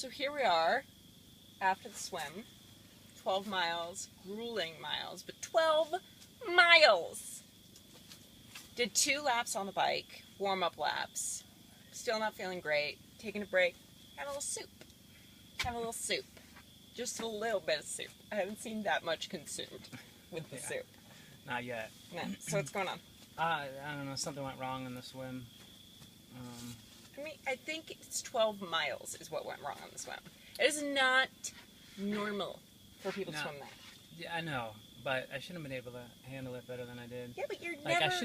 So here we are, after the swim. 12 miles, grueling miles, but 12 miles! Did 2 laps on the bike, warm-up laps. Still not feeling great. Taking a break. Have a little soup. Have a little soup. Just a little bit of soup. I haven't seen that much consumed with the soup. Not yet. No. So what's going on? I don't know. Something went wrong in the swim. I mean, I think it's 12 miles is what went wrong on the swim. It is not normal for people to swim that. Yeah, I know, but I should have been able to handle it better than I did. Yeah, but you're like never...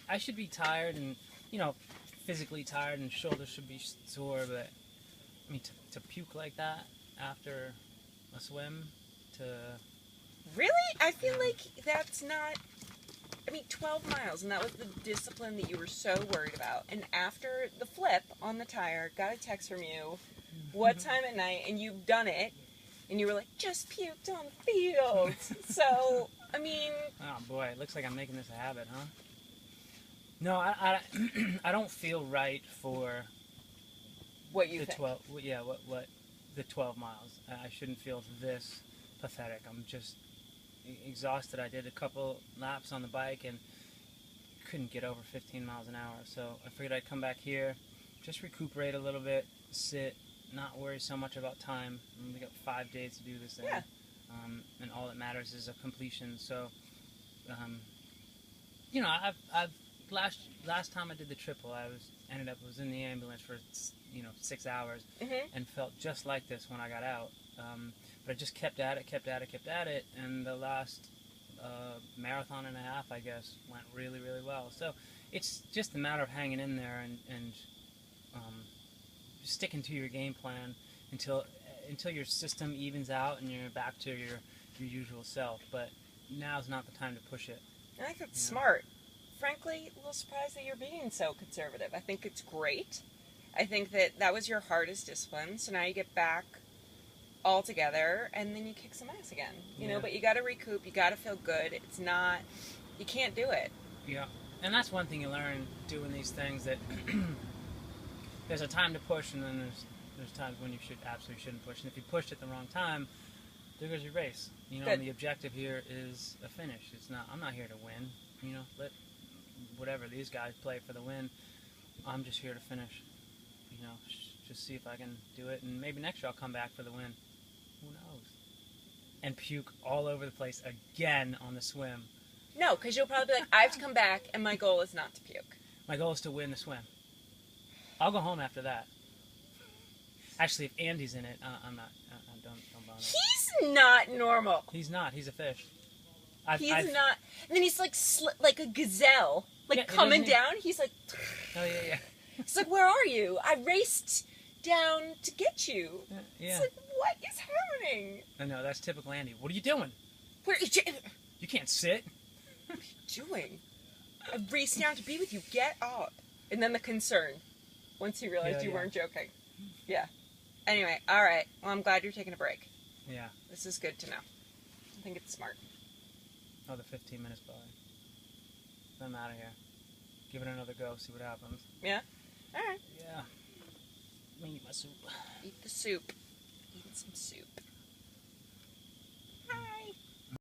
I should be tired and, you know, physically tired and shoulders should be sore, but I mean, to puke like that after a swim, Really? I feel like that's not... I mean, 12 miles, and that was the discipline that you were so worried about. And after the flip on the tire, got a text from you, what time at night, and you've done it, and you were like, just puked on the field. So, I mean... Oh boy, it looks like I'm making this a habit, huh? No, I don't feel right for... What you think? 12, yeah, what the 12 miles. I shouldn't feel this pathetic. I'm just exhausted. I did a couple laps on the bike and couldn't get over 15 miles an hour. So I figured I'd come back here, just recuperate a little bit, sit, not worry so much about time. We got 5 days to do this thing. Yeah. And all that matters is a completion. So, you know, I've last time I did the triple, I was in the ambulance for 6 hours, and felt just like this when I got out. But I just kept at it, and the last marathon and a half, I guess, went really, really well. So it's just a matter of hanging in there and sticking to your game plan until your system evens out and you're back to your usual self. But now's not the time to push it. I think that's smart. Frankly, a little surprised that you're being so conservative. I think it's great. I think that was your hardest discipline, so now you get back all together, and then you kick some ass again. You know, but you got to recoup, you got to feel good. It's not, you can't do it. Yeah, and that's one thing you learn doing these things, that there's a time to push, and then there's times when you absolutely shouldn't push. And if you pushed at the wrong time, there goes your race. You know, and the objective here is a finish. It's not, I'm not here to win. You know, let whatever these guys play for the win. I'm just here to finish. You know, just see if I can do it, and maybe next year I'll come back for the win. Who knows? And puke all over the place again on the swim. No, because you'll probably be like, I have to come back, and my goal is not to puke. My goal is to win the swim. I'll go home after that. Actually, if Andy's in it, I'm not. Don't bother. He's not normal. He's not. He's a fish. He's not. And then he's like a gazelle, coming down. He's like. Oh yeah. It's like, where are you? I raced down to get you. Yeah. It's like, what is happening? I know, that's typical Andy. What are you doing? Where are you? You can't sit. What are you doing? I raced down to be with you. Get up. And then the concern, once he realized you weren't joking. Yeah. Anyway, all right. Well, I'm glad you're taking a break. Yeah. This is good to know. I think it's smart. Oh, the 15 minutes by. I'm out of here. Give it another go, see what happens. Yeah? All right. Yeah. Let me eat my soup. Eat the soup. Eat some soup.